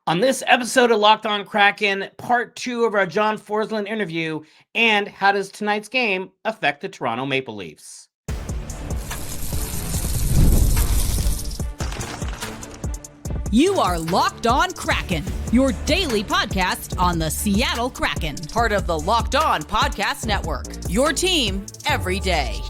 On this episode of Locked On Kraken, part 2 of our John Forslund interview, and how does tonight's game affect the Toronto Maple Leafs? You are Locked On Kraken, your daily podcast on the Seattle Kraken, part of the Locked On Podcast Network, your team every day.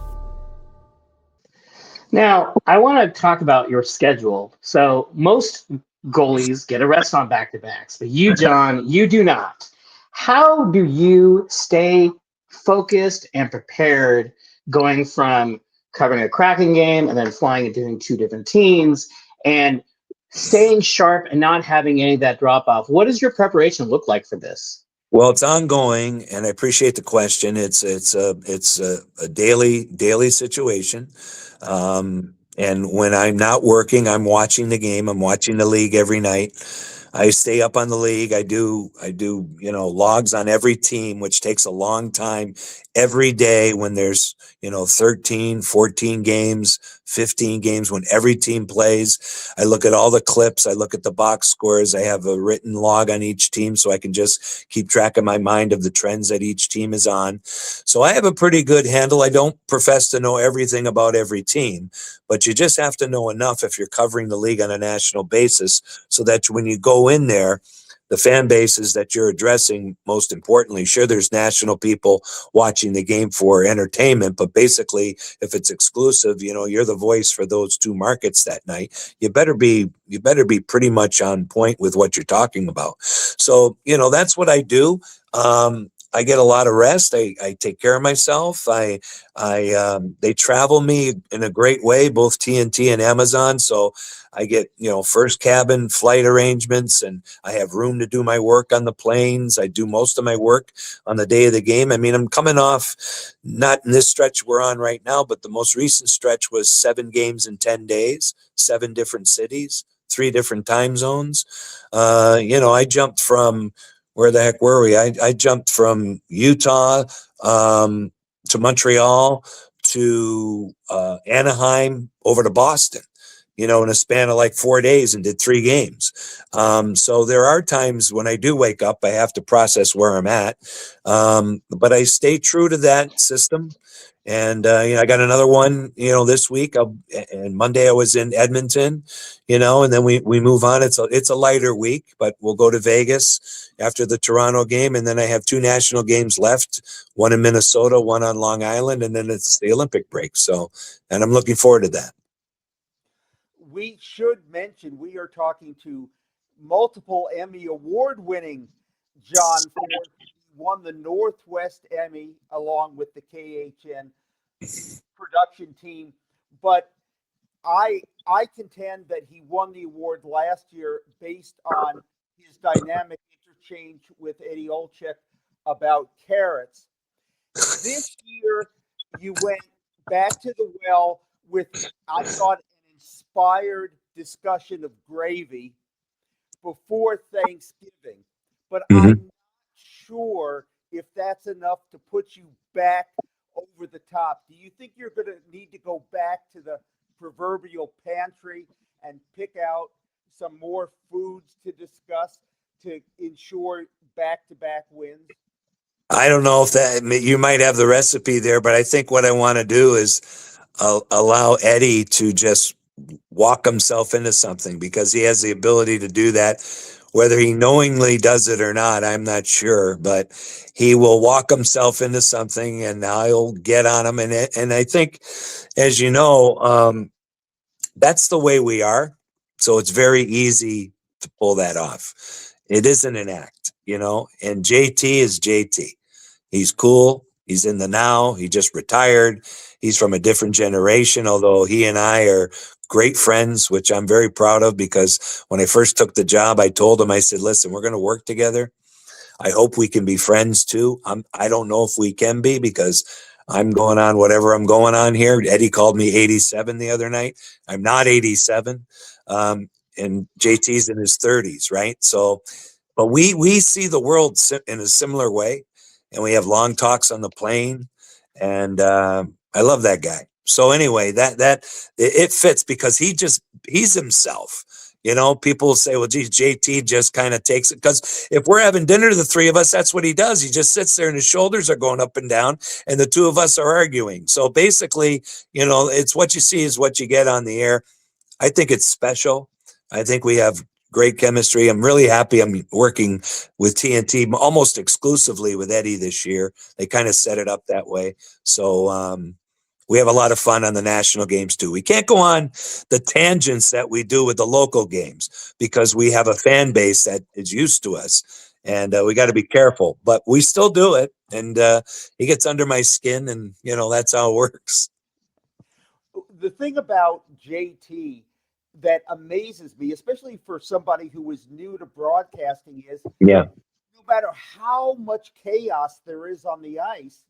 Now, I want to talk about your schedule. So most goalies get a rest on back-to-backs, but you, John, you do not. How do you stay focused and prepared going from covering a Kraken game and then flying and doing two different teams and staying sharp and not having any of that drop-off? What does your preparation look like for this? Well, it's ongoing, and I appreciate the question. It's a daily situation. And when I'm not working, I'm watching the game. I'm watching the league every night. I stay up on the league. I do, logs on every team, which takes a long time every day when there's, 13, 14 games, 15 games when every team plays. I look at all the clips. I look at the box scores. I have a written log on each team so I can just keep track in my mind of the trends that each team is on. So I have a pretty good handle. I don't profess to know everything about every team, but you just have to know enough if you're covering the league on a national basis so that when you go in there, the fan bases that you're addressing, most importantly, sure, there's national people watching the game for entertainment, but basically, if it's exclusive, you're the voice for those two markets that night. You better be pretty much on point with what you're talking about. So, that's what I do. I get a lot of rest. I take care of myself. They travel me in a great way, both TNT and Amazon. So I get, first cabin flight arrangements, and I have room to do my work on the planes. I do most of my work on the day of the game. I mean, I'm coming off, not in this stretch we're on right now, but the most recent stretch was 7 games in 10 days, 7 different cities, 3 different time zones. I jumped from, where the heck were we? I jumped from Utah to Montreal to Anaheim over to Boston, in a span of like 4 days, and did 3 games. So there are times when I do wake up, I have to process where I'm at. But I stay true to that system. And, I got another one, this week. And Monday I was in Edmonton, and then we move on. It's a lighter week, but we'll go to Vegas after the Toronto game. And then I have 2 national games left, one in Minnesota, one on Long Island, and then it's the Olympic break. So, and I'm looking forward to that. We should mention we are talking to multiple Emmy award-winning John Forslund. Won the Northwest Emmy along with the KHN production team, but I contend that he won the award last year based on his dynamic interchange with Eddie Olczyk about carrots. This year, you went back to the well with, I thought, an inspired discussion of gravy before Thanksgiving, but I'm sure if that's enough to put you back over the top. Do you think you're going to need to go back to the proverbial pantry and pick out some more foods to discuss to ensure back-to-back wins? I don't know if you might have the recipe there, but I think what I want to do is allow Eddie to just walk himself into something, because he has the ability to do that. Whether he knowingly does it or not, I'm not sure, but he will walk himself into something and I'll get on him. And I think, as you know, that's the way we are. So it's very easy to pull that off. It isn't an act, and JT is JT. He's cool. He's in the now. He just retired. He's from a different generation, although he and I are great friends, which I'm very proud of, because when I first took the job, I told him, I said, listen, we're going to work together. I hope we can be friends too. I don't know if we can be, because I'm going on whatever I'm going on here. Eddie called me 87 the other night. I'm not 87. And JT's in his 30s, right? So, but we see the world in a similar way, and we have long talks on the plane, and I love that guy. So anyway, that it fits, because he's himself. People say, well, geez, JT just kind of takes it. Because if we're having dinner, the three of us, that's what he does. He just sits there and his shoulders are going up and down, and the two of us are arguing. So basically, it's what you see is what you get on the air. I think it's special. I think we have great chemistry. I'm really happy I'm working with TNT almost exclusively with Eddie this year. They kind of set it up that way. So, we have a lot of fun on the national games too. We can't go on the tangents that we do with the local games because we have a fan base that is used to us, and we got to be careful. But we still do it, and he gets under my skin, and that's how it works. The thing about JT that amazes me, especially for somebody who is new to broadcasting, is no matter how much chaos there is on the ice,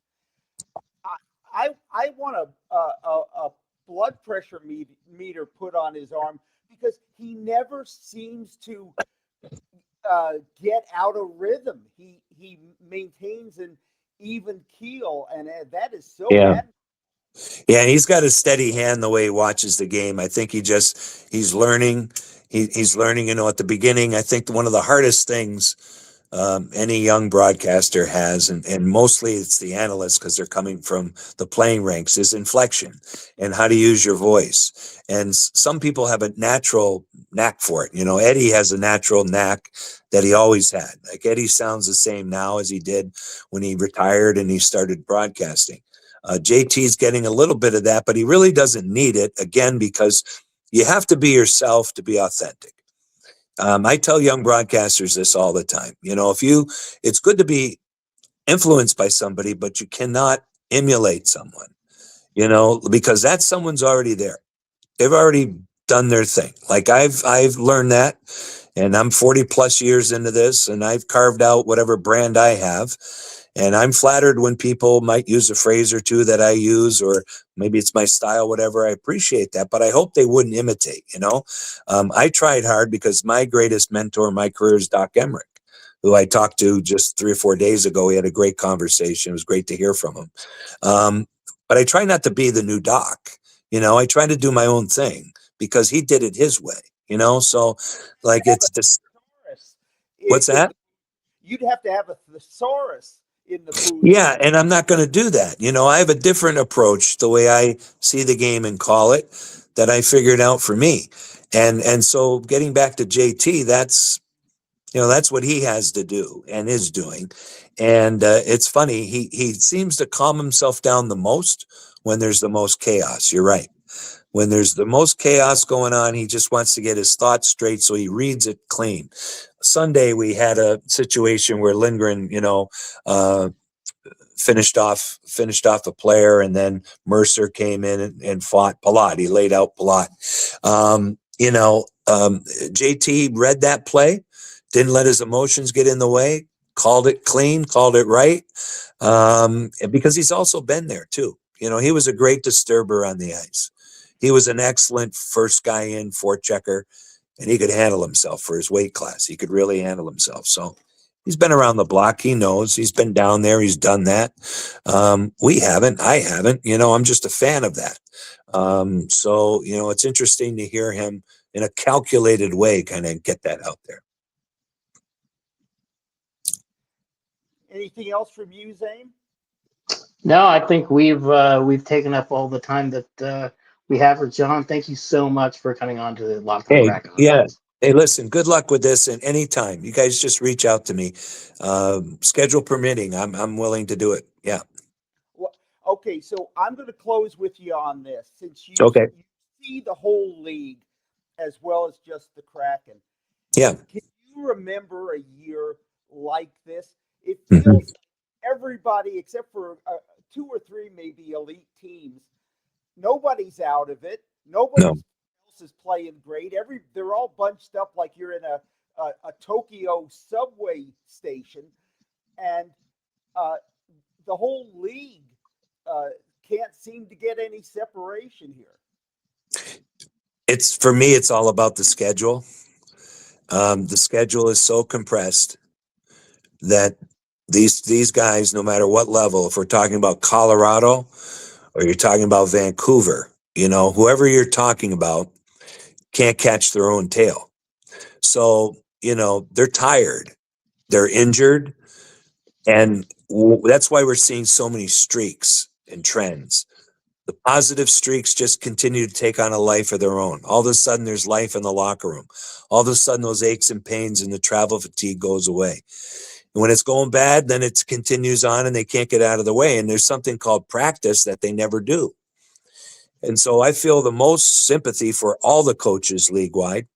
I want a blood pressure meter put on his arm because he never seems to get out of rhythm. He maintains an even keel, and that is so bad. Yeah, and he's got a steady hand the way he watches the game. I think he's learning. He's learning, at the beginning. I think one of the hardest things any young broadcaster has, and mostly it's the analysts because they're coming from the playing ranks, is inflection and how to use your voice. And some people have a natural knack for it. Eddie has a natural knack that he always had. Like Eddie sounds the same now as he did when he retired and he started broadcasting. JT's getting a little bit of that, but he really doesn't need it, again, because you have to be yourself to be authentic. I tell young broadcasters this all the time. It's good to be influenced by somebody, but you cannot emulate someone, because that someone's already there. They've already done their thing. Like I've learned that, and I'm 40 plus years into this, and I've carved out whatever brand I have. And I'm flattered when people might use a phrase or two that I use, or maybe it's my style, whatever. I appreciate that, but I hope they wouldn't imitate, I tried hard because my greatest mentor in my career is Doc Emmerich, who I talked to just 3 or 4 days ago. We had a great conversation. It was great to hear from him. But I try not to be the new Doc. I try to do my own thing because he did it his way, so like it's just, what's that? You'd have to have a thesaurus in the booth. Yeah, and I'm not going to do that. I have a different approach, the way I see the game and call it, that I figured out for me. And so getting back to JT, that's what he has to do and is doing. And it's funny, he seems to calm himself down the most when there's the most chaos. You're right. When there's the most chaos going on, he just wants to get his thoughts straight, so he reads it clean. Sunday, we had a situation where Lindgren, finished off a player, and then Mercer came in and fought Palat. He laid out Palat. JT read that play, didn't let his emotions get in the way, called it clean, called it right, because he's also been there too. He was a great disturber on the ice. He was an excellent first guy in forechecker, and he could handle himself for his weight class. He could really handle himself. So he's been around the block. He knows. He's been down there. He's done that. We haven't. I haven't. I'm just a fan of that. So it's interesting to hear him in a calculated way kind of get that out there. Anything else from you, Zane? No, I think we've taken up all the time that we have for John. Thank you so much for coming on to the Locked On Kraken. Yeah. Hey, listen, good luck with this, and anytime. You guys just reach out to me. Schedule permitting, I'm willing to do it. Yeah. Well, okay, so I'm going to close with you on this. Since you see the whole league as well as just the Kraken. Yeah. Can you remember a year like this? It feels like everybody, except for 2 or 3 maybe elite teams, nobody's out of it. Nobody else is playing great. They're all bunched up like you're in a Tokyo subway station, and the whole league can't seem to get any separation here. For me, it's all about the schedule. The schedule is so compressed that these guys, no matter what level, if we're talking about Colorado or you're talking about Vancouver, whoever you're talking about can't catch their own tail. So, they're tired, they're injured, and that's why we're seeing so many streaks and trends. The positive streaks just continue to take on a life of their own. All of a sudden, there's life in the locker room. All of a sudden, those aches and pains and the travel fatigue goes away. And when it's going bad, then it continues on and they can't get out of the way. And there's something called practice that they never do. And so I feel the most sympathy for all the coaches league-wide,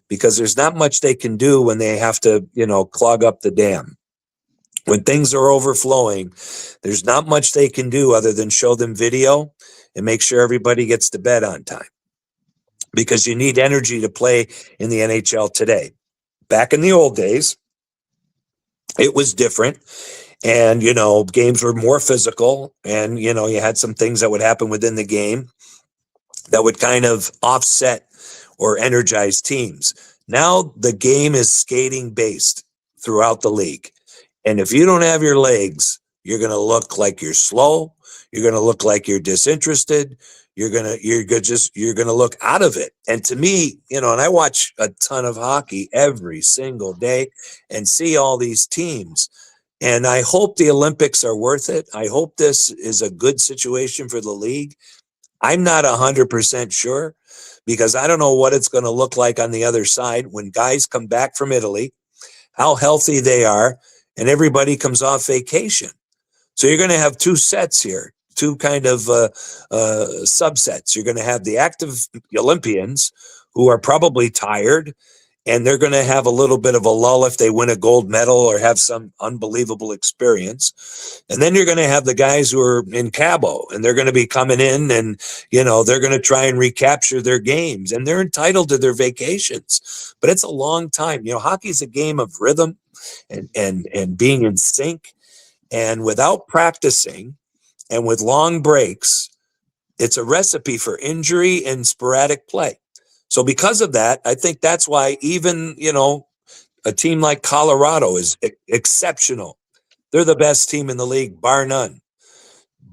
because there's not much they can do when they have to, clog up the dam. When things are overflowing, there's not much they can do other than show them video and make sure everybody gets to bed on time, because you need energy to play in the NHL today. Back in the old days, it was different. And, games were more physical, and, you had some things that would happen within the game that would kind of offset or energize teams. Now the game is skating based throughout the league. And if you don't have your legs, you're going to look like you're slow. You're going to look like you're disinterested. You're going to look out of it. And to me, and I watch a ton of hockey every single day and see all these teams. And I hope the Olympics are worth it. I hope this is a good situation for the league. I'm not 100% sure, because I don't know what it's going to look like on the other side when guys come back from Italy, how healthy they are, and everybody comes off vacation. So you're going to have two sets here, two kind of subsets. You're going to have the active Olympians who are probably tired, and they're going to have a little bit of a lull if they win a gold medal or have some unbelievable experience. And then you're going to have the guys who are in Cabo, and they're going to be coming in, and, they're going to try and recapture their games, and they're entitled to their vacations. But it's a long time. Hockey is a game of rhythm and being in sync. And without practicing and with long breaks, it's a recipe for injury and sporadic play. So because of that, I think that's why even, a team like Colorado is exceptional. They're the best team in the league, bar none.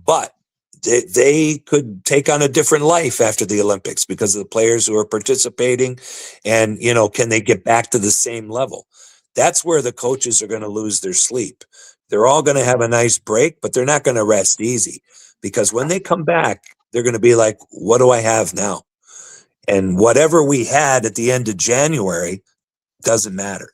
But they could take on a different life after the Olympics because of the players who are participating. And, can they get back to the same level? That's where the coaches are going to lose their sleep. They're all going to have a nice break, but they're not going to rest easy, because when they come back, they're going to be like, what do I have now? And whatever we had at the end of January doesn't matter.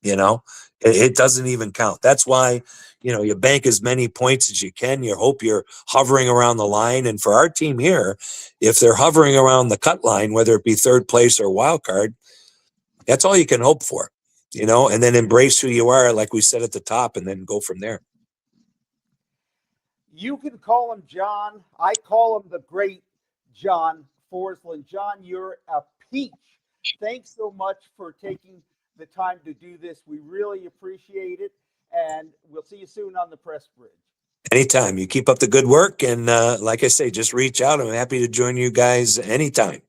It doesn't even count. That's why, you bank as many points as you can. You hope you're hovering around the line. And for our team here, if they're hovering around the cut line, whether it be third place or wild card, that's all you can hope for, and then embrace who you are, like we said at the top, and then go from there. You can call him John. I call him the great John Forslund. John, you're a peach. Thanks so much for taking the time to do this. We really appreciate it. And we'll see you soon on the press bridge. Anytime. You keep up the good work. And like I say, just reach out. I'm happy to join you guys anytime.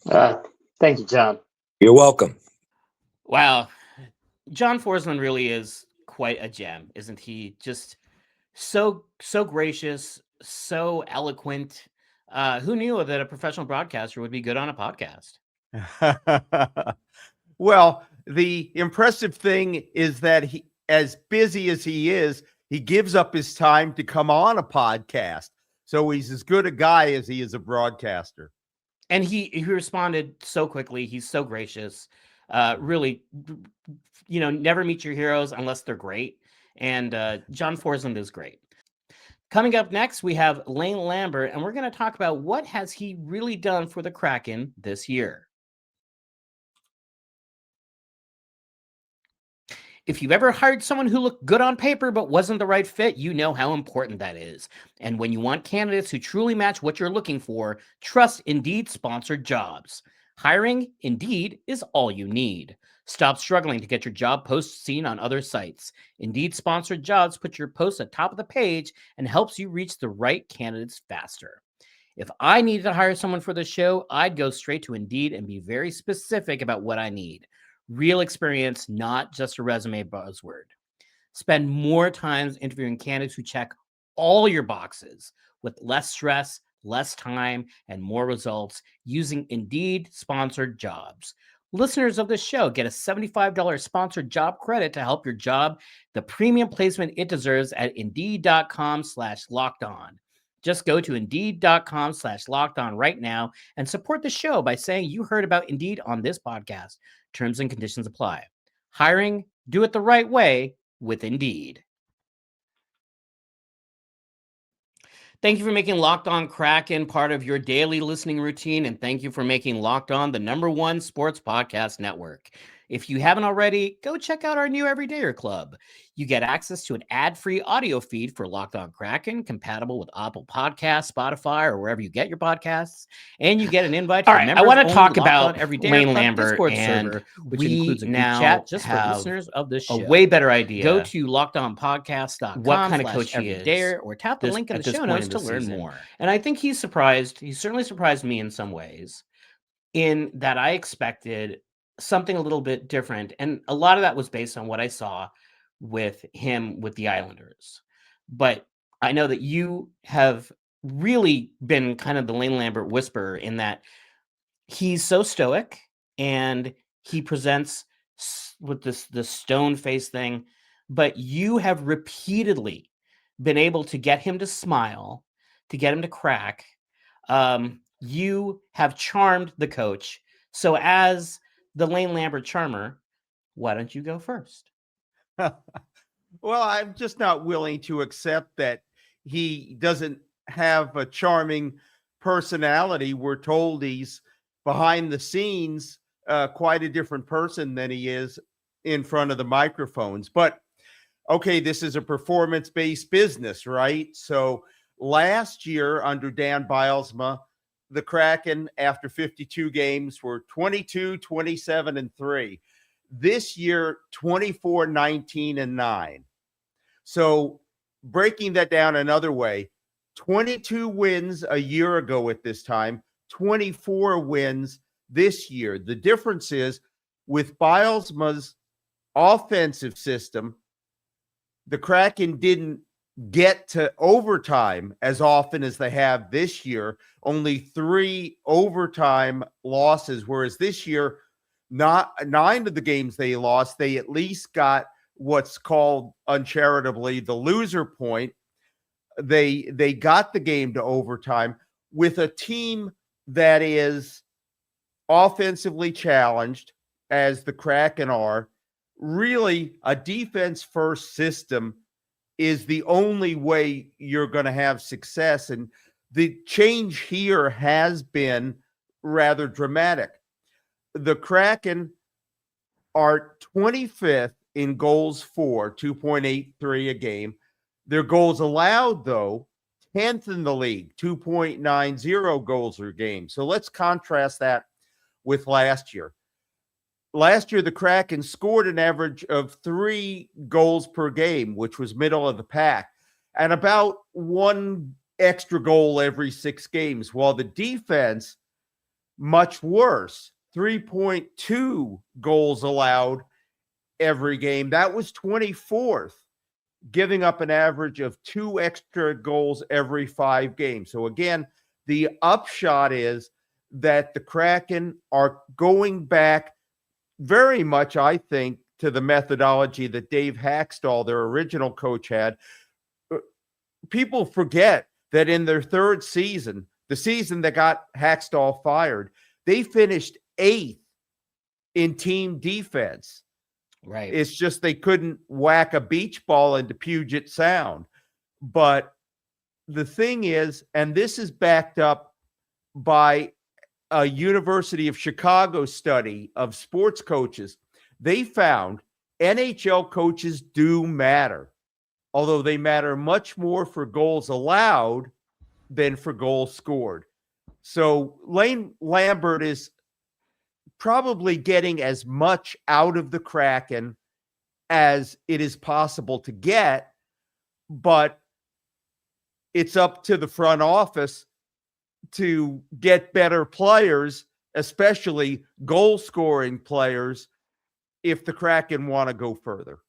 Thank you, John. You're welcome. Wow. John Forslund really is quite a gem, isn't he? Just so gracious, so eloquent. Who knew that a professional broadcaster would be good on a podcast? Well, the impressive thing is that he, as busy as he is, he gives up his time to come on a podcast. So he's as good a guy as he is a broadcaster. And he responded so quickly. He's so gracious. Really, never meet your heroes unless they're great. And John Forslund is great. Coming up next, we have Lane Lambert, and we're going to talk about what has he really done for the Kraken this year. If you've ever hired someone who looked good on paper but wasn't the right fit, you know how important that is. And when you want candidates who truly match what you're looking for, trust Indeed sponsored jobs. Hiring Indeed is all you need. Stop struggling to get your job posts seen on other sites. Indeed sponsored jobs put your post at top of the page and helps you reach the right candidates faster. If I needed to hire someone for the show, I'd go straight to Indeed and be very specific about what I need. Real experience, not just a resume buzzword. Spend more time interviewing candidates who check all your boxes with less stress, less time, and more results using Indeed sponsored jobs. Listeners of this show get a $75 sponsored job credit to help your job the premium placement it deserves at Indeed.com/lockedon. Just go to Indeed.com/lockedon right now and support the show by saying you heard about Indeed on this podcast. Terms and conditions apply. Hiring, do it the right way with Indeed. Thank you for making Locked On Kraken part of your daily listening routine, and thank you for making Locked On the #1 sports podcast network. If you haven't already, go check out our new Everydayer Club. You get access to an ad-free audio feed for Locked On Kraken, compatible with Apple Podcasts, Spotify, or wherever you get your podcasts. And you get an invite to All the right, I want to talk about Everydayer Lane Club Lambert, Discord and server, which we includes a group now chat just for have listeners of this a show. way better idea. Go to lockedonpodcast.com what kind of coach he is Everydayer, or tap the link in the show notes to learn more. And I think he's surprised. He certainly surprised me in some ways, In that I expected something a little bit different, and a lot of that was based on what I saw with him with the Islanders. But I know that you have really been kind of the Lane Lambert whisperer in that he's so stoic and he presents with this stone face thing, but you have repeatedly been able to get him to smile, to get him to crack. You have charmed the coach. So as the Lane Lambert charmer, why don't you go first? Well, I'm just not willing to accept that he doesn't have a charming personality. We're told he's behind the scenes quite a different person than he is in front of the microphones. But okay, this is a performance-based business, right? So last year under Dan Bylsma, the Kraken, after 52 games, were 22, 27, and 3. This year, 24, 19, and 9. So breaking that down another way, 22 wins a year ago at this time, 24 wins this year. The difference is with Bylsma's offensive system, the Kraken didn't get to overtime as often as they have this year. Only 3 overtime losses, whereas this year, not 9 of the games they lost, they at least got what's called uncharitably the loser point. They got the game to overtime with a team that is offensively challenged, as the Kraken are. Really, a defense-first system is the only way you're going to have success. And the change here has been rather dramatic. The Kraken are 25th in goals for, 2.83 a game. Their goals allowed, though, 10th in the league, 2.90 goals per game. So let's contrast that with last year. Last year, the Kraken scored an average of 3 goals per game, which was middle of the pack, and about 1 extra goal every 6 games, while the defense, much worse, 3.2 goals allowed every game. That was 24th, giving up an average of 2 extra goals every 5 games. So again, the upshot is that the Kraken are going back very much, I think, to the methodology that Dave Hackstall, their original coach, had. People forget that in their 3rd season, the season that got Hackstall fired, they finished 8th in team defense. Right. It's just they couldn't whack a beach ball into Puget Sound. But the thing is, and this is backed up by a University of Chicago study of sports coaches, they found NHL coaches do matter, although they matter much more for goals allowed than for goals scored. So Lane Lambert is probably getting as much out of the Kraken as it is possible to get, but it's up to the front office to get better players, especially goal-scoring players, if the Kraken want to go further.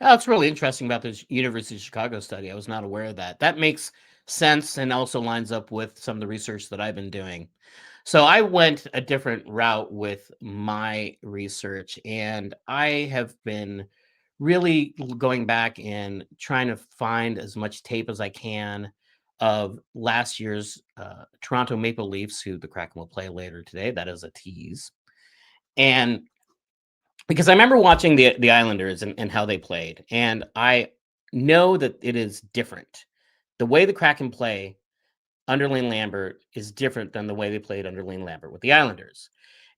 That's really interesting about this University of Chicago study. I was not aware of that. That makes sense and also lines up with some of the research that I've been doing. So I went a different route with my research, and I have been really going back and trying to find as much tape as I can of last year's Toronto Maple Leafs, who the Kraken will play later today. That is a tease. And because I remember watching the Islanders and how they played, and I know that it is different. The way the Kraken play under Lane Lambert is different than the way they played under Lane Lambert with the Islanders.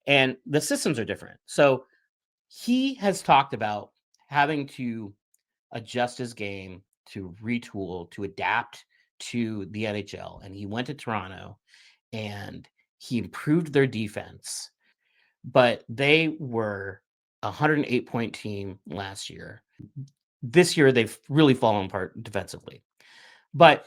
And the systems are different. So he has talked about having to adjust his game, to retool, to adapt to the NHL. And he went to Toronto and he improved their defense. But they were a 108-point team last year. This year, they've really fallen apart defensively. But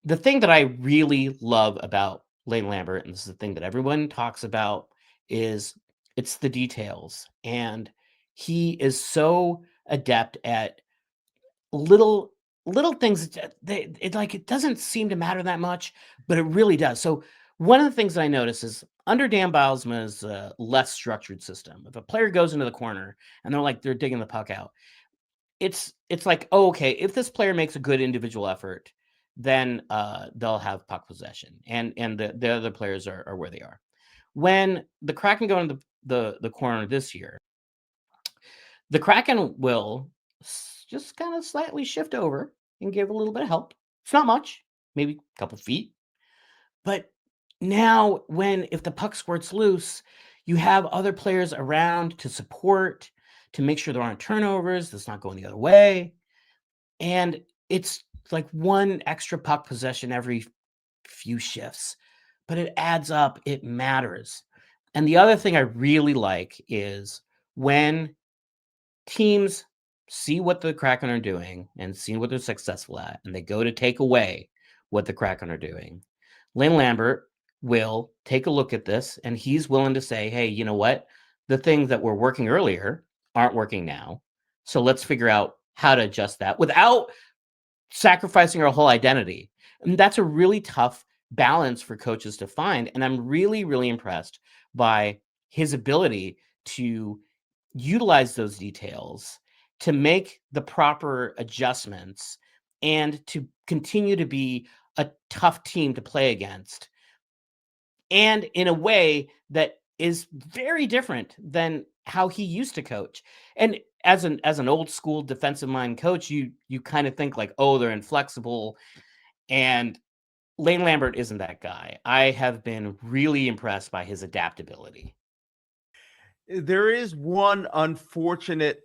the thing that I really love about Lane Lambert, and this is the thing that everyone talks about, is it's the details. And he is so adept at little things that it doesn't seem to matter that much, but it really does. So one of the things I notice is under Dan Bylsma's less structured system, if a player goes into the corner and they're digging the puck out, it's like, oh, okay, if this player makes a good individual effort, then they'll have puck possession, and the other players are where they are. When the Kraken go into the corner this year, the Kraken will just kind of slightly shift over and give a little bit of help. It's not much, maybe a couple feet. But now if the puck squirts loose, you have other players around to support, to make sure there aren't turnovers, that's not going the other way. And it's like one extra puck possession every few shifts, but it adds up, it matters. And the other thing I really like is when teams see what the Kraken are doing and see what they're successful at, and they go to take away what the Kraken are doing, Lane Lambert will take a look at this, and he's willing to say, hey, you know what? The things that were working earlier aren't working now. So let's figure out how to adjust that without sacrificing our whole identity. And that's a really tough balance for coaches to find. And I'm really, really impressed by his ability to utilize those details to make the proper adjustments and to continue to be a tough team to play against, and in a way that is very different than how he used to coach. And as an old school defensive mind coach, you kind of think like, oh, they're inflexible. And Lane Lambert isn't that guy. I have been really impressed by his adaptability. There is one unfortunate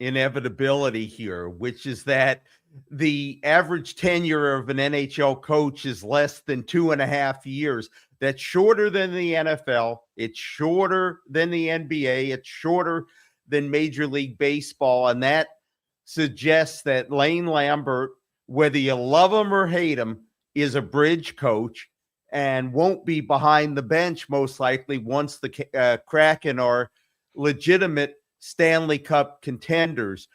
inevitability here, which is that the average tenure of an NHL coach is less than 2.5 years. That's shorter than the NFL. It's shorter than the NBA. It's shorter than Major League Baseball. And that suggests that Lane Lambert, whether you love him or hate him, is a bridge coach and won't be behind the bench most likely once the Kraken are legitimate Stanley Cup contenders.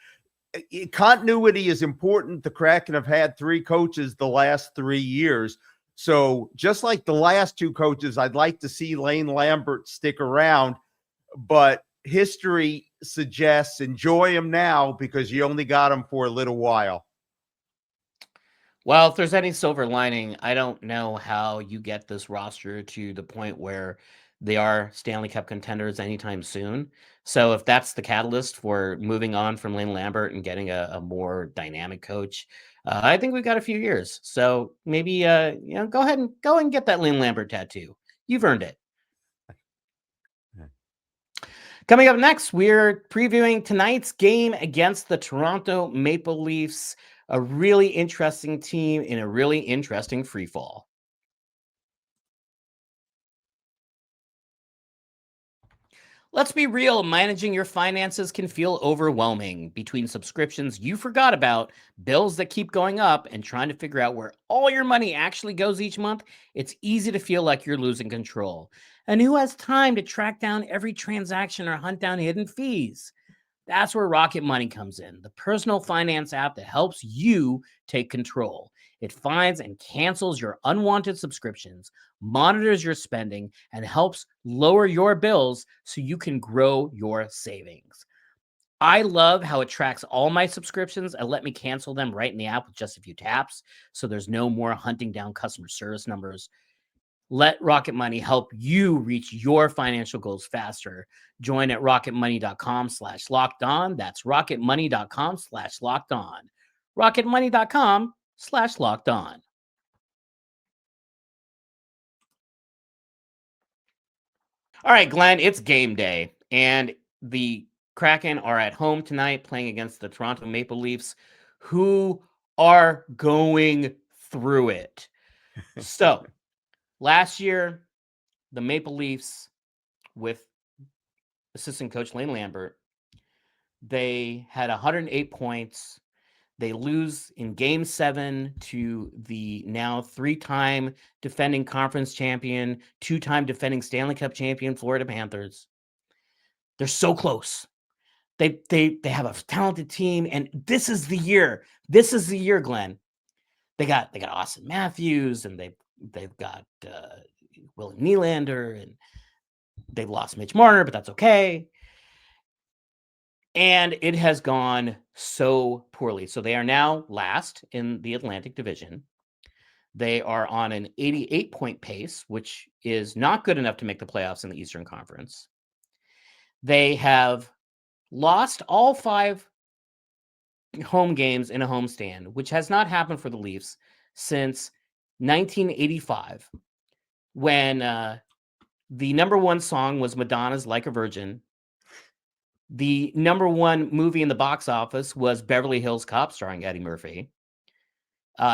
Continuity is important. The Kraken have had 3 coaches the last 3 years. So just like the last 2 coaches, I'd like to see Lane Lambert stick around, but history suggests enjoy him now because you only got him for a little while. Well, if there's any silver lining, I don't know how you get this roster to the point where they are Stanley Cup contenders anytime soon. So if that's the catalyst for moving on from Lane Lambert and getting a more dynamic coach, I think we've got a few years. So maybe go ahead and get that Lane Lambert tattoo. You've earned it. Coming up next, we're previewing tonight's game against the Toronto Maple Leafs, a really interesting team in a really interesting free fall. Let's be real, managing your finances can feel overwhelming. Between subscriptions you forgot about, bills that keep going up, and trying to figure out where all your money actually goes each month, it's easy to feel like you're losing control. And who has time to track down every transaction or hunt down hidden fees? That's where Rocket Money comes in, the personal finance app that helps you take control. It finds and cancels your unwanted subscriptions, monitors your spending, and helps lower your bills so you can grow your savings. I love how it tracks all my subscriptions and let me cancel them right in the app with just a few taps, so there's no more hunting down customer service numbers. Let Rocket Money help you reach your financial goals faster. Join at rocketmoney.com/locked-on. That's rocketmoney.com/locked-on. rocketmoney.com/locked-on. All right, Glenn, it's game day, and the Kraken are at home tonight playing against the Toronto Maple Leafs, who are going through it. So, last year, the Maple Leafs, with assistant coach Lane Lambert, they had 108 points. They lose in game 7 to the now 3-time defending conference champion, 2-time defending Stanley Cup champion Florida Panthers. They're so close. They have a talented team, and this is the year. This is the year, Glenn. They got Austin Matthews, and they've got William Nylander, and they've lost Mitch Marner, but that's okay. And it has gone so poorly. So they are now last in the Atlantic Division. They are on an 88-point pace, which is not good enough to make the playoffs in the Eastern Conference. They have lost all 5 home games in a homestand, which has not happened for the Leafs since 1985, when the number 1 song was Madonna's Like a Virgin. The number 1 movie in the box office was Beverly Hills Cop, starring Eddie Murphy.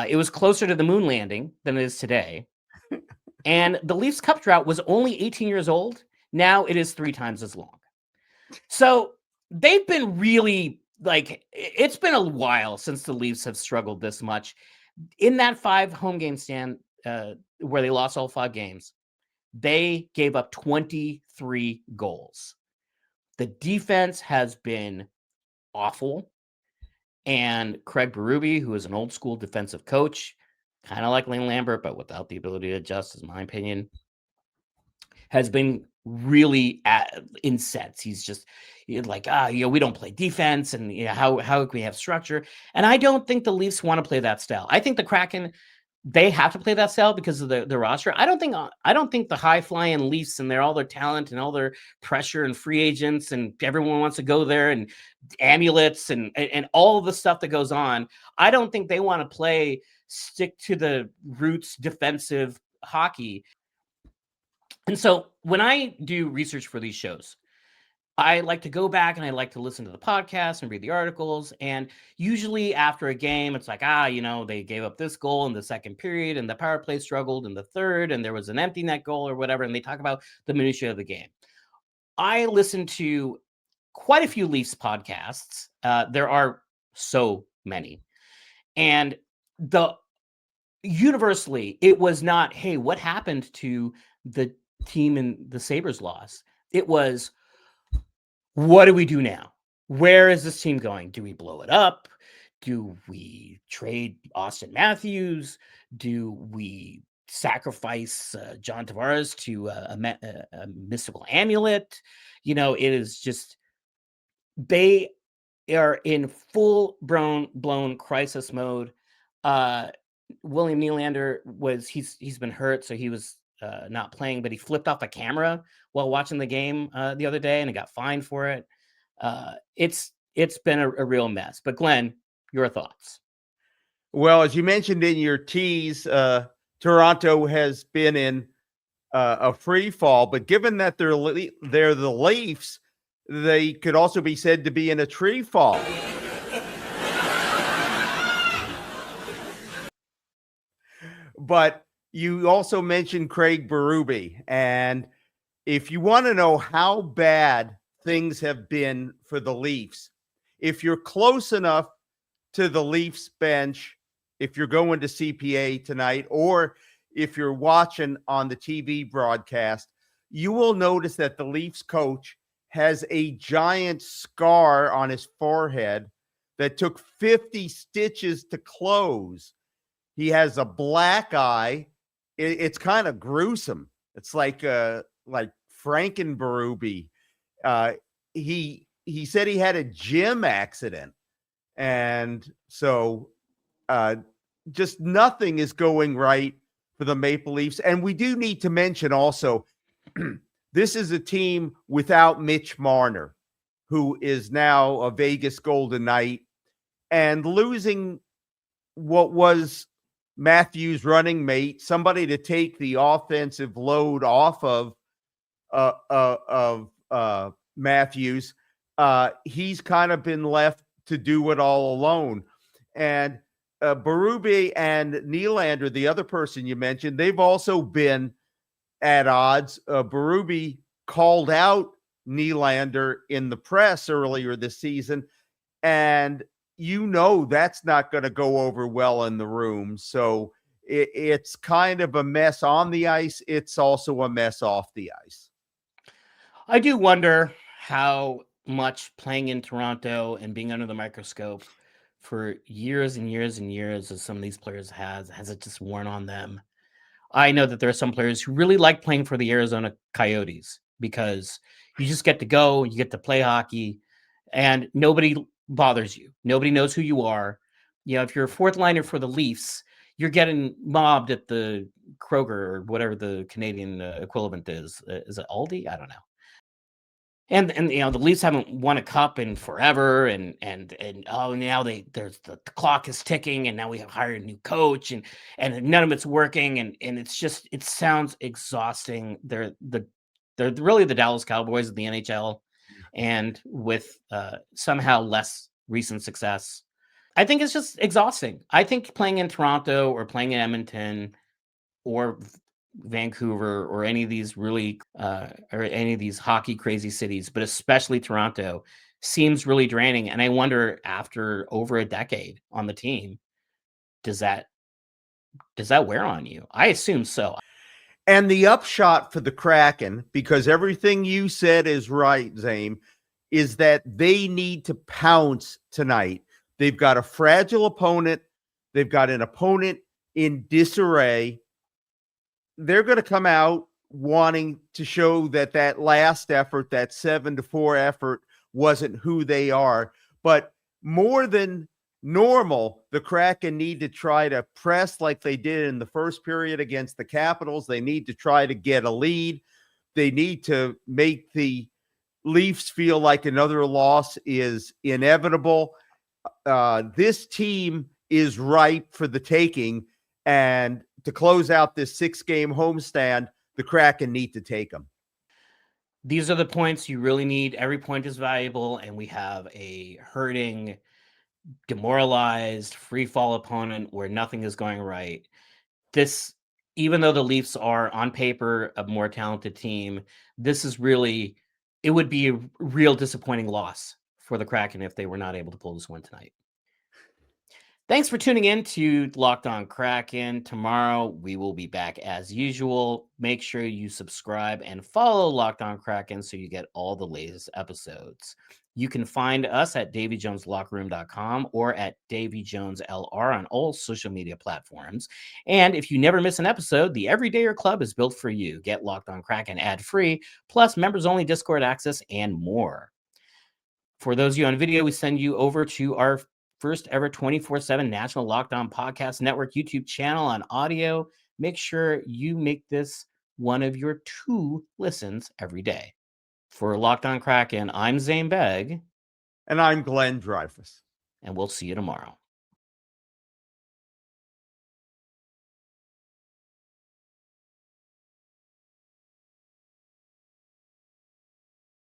It was closer to the moon landing than it is today. And the Leafs Cup drought was only 18 years old. Now it is 3 times as long. So they've been really, it's been a while since the Leafs have struggled this much. In that 5 home game stand where they lost all 5 games, they gave up 23 goals. The defense has been awful. And Craig Berube, who is an old school defensive coach, kind of like Lane Lambert, but without the ability to adjust, is my opinion, has been really incensed. He's just like, we don't play defense, and how can we have structure? And I don't think the Leafs want to play that style. I think the Kraken, they have to play that style because of the roster. I don't think the high flying Leafs and all their talent and all their pressure and free agents and everyone wants to go there and amulets and all of the stuff that goes on. I don't think they want to stick to the roots defensive hockey. And so when I do research for these shows, I like to go back and I like to listen to the podcast and read the articles. And usually after a game, it's like, they gave up this goal in the second period and the power play struggled in the third and there was an empty net goal or whatever. And they talk about the minutiae of the game. I listen to quite a few Leafs podcasts. There are so many. And universally, it was not, hey, what happened to the team in the Sabres loss? It was, what do we do now? Where is this team going? Do we blow it up? Do we trade Austin Matthews? Do we sacrifice John Tavares to a mystical amulet? It is just, they are in full blown crisis mode. William Nylander he's been hurt, so he was not playing, but he flipped off a camera while watching the game the other day and he got fined for it. It's been a real mess. But Glenn, your thoughts? Well, as you mentioned in your tease, Toronto has been in a free fall, but given that they're the Leafs, they could also be said to be in a tree fall. But you also mentioned Craig Berube, and if you want to know how bad things have been for the Leafs, if you're close enough to the Leafs bench, if you're going to CPA tonight, or if you're watching on the TV broadcast, you will notice that the Leafs coach has a giant scar on his forehead that took 50 stitches to close. He has a black eye. It's kind of gruesome. It's like Frankenberube. He said he had a gym accident, and so just nothing is going right for the Maple Leafs. And we do need to mention also, this is a team without Mitch Marner, who is now a Vegas Golden Knight, and losing what was Matthews' running mate, somebody to take the offensive load off of Matthews. He's kind of been left to do it all alone. And Berube and Nylander, the other person you mentioned, they've also been at odds. Berube called out Nylander in the press earlier this season, and that's not going to go over well in the room. So it's kind of a mess on the ice. It's also a mess off the ice. I do wonder how much playing in Toronto and being under the microscope for years and years and years, as some of these players has it just worn on them. I know that there are some players who really like playing for the Arizona Coyotes because you just get to go, you get to play hockey, and nobody bothers you. Nobody knows who you are. If you're a fourth liner for the Leafs, you're getting mobbed at the Kroger or whatever the Canadian equivalent is. Is it Aldi? I don't know. And the Leafs haven't won a cup in forever, and now the clock is ticking, and now we have hired a new coach, and none of it's working, and it sounds exhausting. They're really the Dallas Cowboys of the NHL, and with somehow less recent success. I think it's just exhausting. I think playing in Toronto or playing in Edmonton or Vancouver or any of these really or any of these hockey crazy cities, but especially Toronto, seems really draining. And I wonder, after over a decade on the team, does that wear on you? I assume so. And the upshot for the Kraken, because everything you said is right, Zane, is that they need to pounce tonight. They've got a fragile opponent. They've got an opponent in disarray. They're going to come out wanting to show that last effort, that 7-4 effort, wasn't who they are. But more than normal, the Kraken need to try to press like they did in the first period against the Capitals. They need to try to get a lead. They need to make the Leafs feel like another loss is inevitable. This team is ripe for the taking, and to close out this 6-game homestand, the Kraken need to take them. These are the points you really need. Every point is valuable, and we have a hurting, demoralized, free fall opponent where nothing is going right. This, even though the Leafs are on paper a more talented team, it would be a real disappointing loss for the Kraken if they were not able to pull this one tonight. Thanks for tuning in to Locked On Kraken. Tomorrow we will be back as usual. Make sure you subscribe and follow Locked On Kraken so you get all the latest episodes. You can find us at DavyJonesLockerRoom.com or at DavyJonesLR on all social media platforms. And if you never miss an episode, the Everydayer Club is built for you. Get Locked On Kraken ad-free, plus members-only Discord access and more. For those of you on video, we send you over to our first ever 24/7 National Locked On Podcast Network YouTube channel on audio. Make sure you make this one of your 2 listens every day. For Locked On Kraken, I'm Zane Begg. And I'm Glenn Dreyfus. And we'll see you tomorrow.